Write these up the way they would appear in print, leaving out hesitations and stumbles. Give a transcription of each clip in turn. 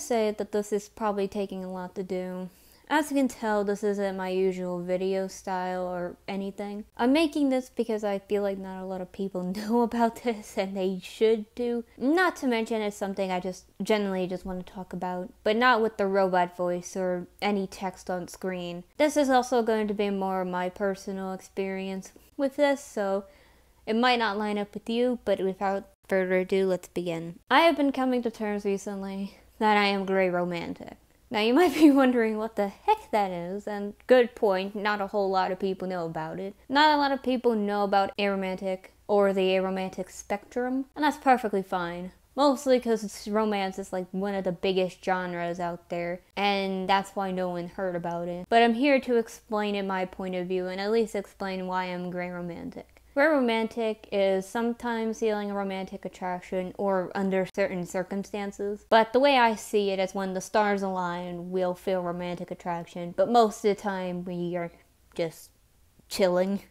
say that this is probably taking a lot to do. As you can tell, this isn't my usual video style or anything. I'm making this because I feel like not a lot of people know about this and they should do. Not to mention it's something I just generally just want to talk about, but not with the robot voice or any text on screen. This is also going to be more of my personal experience with this, so it might not line up with you, but without further ado, let's begin. I have been coming to terms recently that I am gray romantic. Now you might be wondering what the heck that is, and good point, not a whole lot of people know about it. Not a lot of people know about aromantic or the aromantic spectrum, and that's perfectly fine. Mostly because romance is like one of the biggest genres out there, and that's why no one heard about it. But I'm here to explain it my point of view, and at least explain why I'm gray romantic. Gray romantic is sometimes feeling a romantic attraction or under certain circumstances, but the way I see it is when the stars align, we'll feel romantic attraction, but most of the time we are just chilling.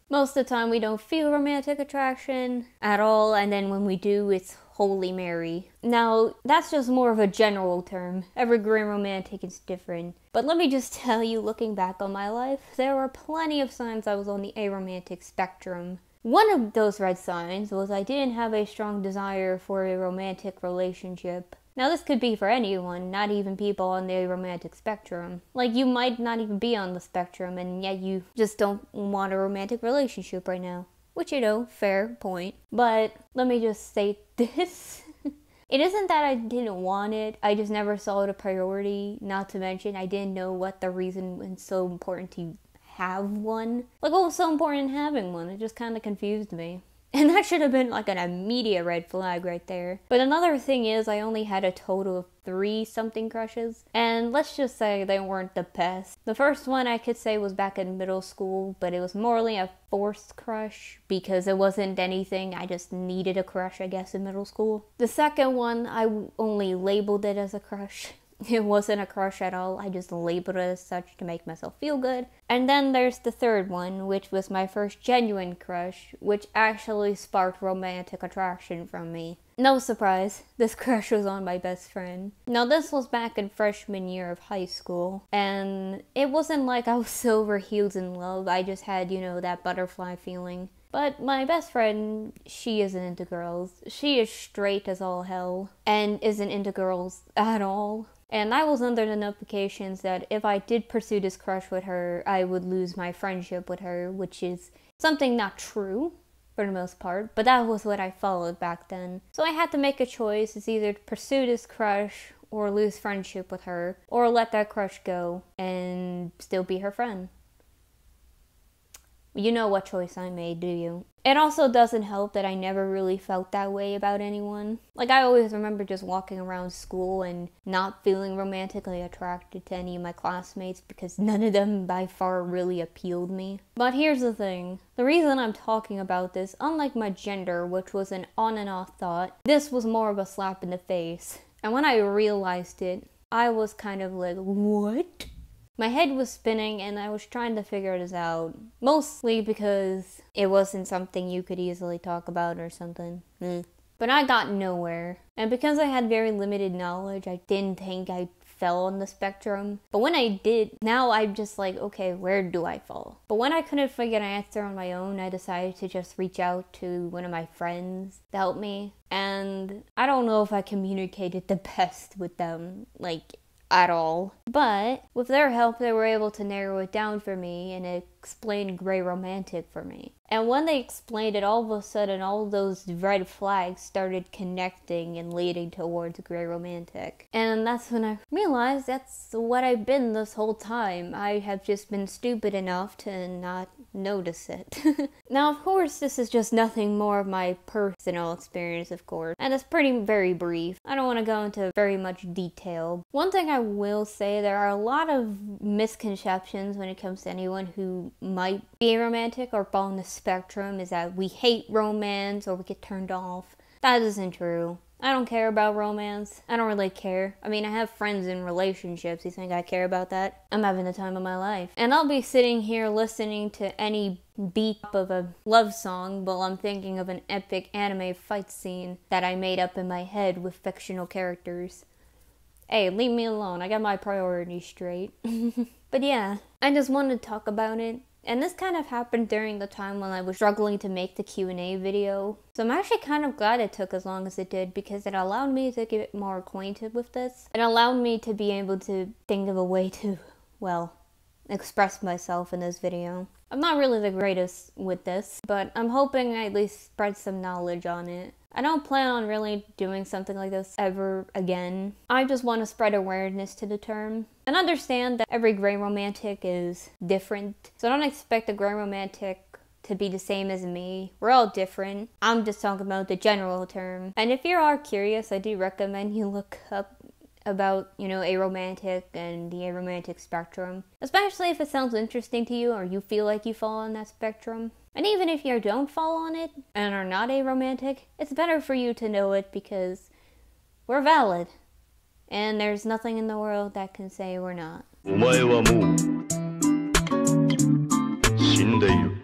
Most of the time we don't feel romantic attraction at all, and then when we do, it's Holy Mary. Now, that's just more of a general term. Every gray romantic is different. But let me just tell you, looking back on my life, there were plenty of signs I was on the aromantic spectrum. One of those red signs was I didn't have a strong desire for a romantic relationship. Now this could be for anyone, not even people on the romantic spectrum. Like, you might not even be on the spectrum and yet you just don't want a romantic relationship right now. Which, you know, fair point. But let me just state this. It isn't that I didn't want it, I just never saw it a priority. Not to mention, I didn't know what the reason was so important to have one. Like, what was so important in having one? It just kind of confused me. And that should have been like an immediate red flag right there. But another thing is, I only had a total of 3 something crushes. And let's just say they weren't the best. The first one I could say was back in middle school, but it was morely a forced crush because it wasn't anything. I just needed a crush, I guess, in middle school. The second one, I only labeled it as a crush. It wasn't a crush at all, I just labeled it as such to make myself feel good. And then there's the third one, which was my first genuine crush, which actually sparked romantic attraction from me. No surprise, this crush was on my best friend. Now this was back in freshman year of high school, and it wasn't like I was over heels in love, I just had, you know, that butterfly feeling. But my best friend, she isn't into girls. She is straight as all hell, and isn't into girls at all. And I was under the notifications that if I did pursue this crush with her, I would lose my friendship with her, which is something not true for the most part, but that was what I followed back then. So I had to make a choice. It's either to pursue this crush or lose friendship with her, or let that crush go and still be her friend. You know what choice I made, do you? It also doesn't help that I never really felt that way about anyone. Like, I always remember just walking around school and not feeling romantically attracted to any of my classmates because none of them by far really appealed me. But here's the thing. The reason I'm talking about this, unlike my gender, which was an on and off thought, this was more of a slap in the face. And when I realized it, I was kind of like, what? My head was spinning and I was trying to figure this out. Mostly because it wasn't something you could easily talk about or something. But I got nowhere. And because I had very limited knowledge, I didn't think I fell on the spectrum. But when I did, now I'm just like, okay, where do I fall? But when I couldn't figure an answer on my own, I decided to just reach out to one of my friends to help me. And I don't know if I communicated the best with them, like, at all. But with their help, they were able to narrow it down for me and explain gray romantic for me. And when they explained it, all of a sudden, all those red flags started connecting and leading towards gray romantic. And that's when I realized that's what I've been this whole time. I have just been stupid enough to not notice it. Now, of course, this is just nothing more of my personal experience, of course. And it's very brief. I don't want to go into very much detail. One thing I will say, there are a lot of misconceptions when it comes to anyone who might be romantic or fall on the spectrum, is that we hate romance or we get turned off. That isn't true. I don't care about romance. I don't really care. I mean, I have friends in relationships. You think I care about that? I'm having the time of my life. And I'll be sitting here listening to any beat of a love song while I'm thinking of an epic anime fight scene that I made up in my head with fictional characters. Hey, leave me alone. I got my priorities straight. But yeah, I just wanted to talk about it. And this kind of happened during the time when I was struggling to make the Q&A video. So I'm actually kind of glad it took as long as it did because it allowed me to get more acquainted with this. It allowed me to be able to think of a way to, well, express myself in this video. I'm not really the greatest with this, but I'm hoping I at least spread some knowledge on it. I don't plan on really doing something like this ever again. I just want to spread awareness to the term and understand that every gray romantic is different. So don't expect a gray romantic to be the same as me. We're all different. I'm just talking about the general term. And if you are curious, I do recommend you look up about, aromantic and the aromantic spectrum. Especially if it sounds interesting to you or you feel like you fall on that spectrum. And even if you don't fall on it and are not aromantic, it's better for you to know it because we're valid. And there's nothing in the world that can say we're not. お前はもう死んでいる。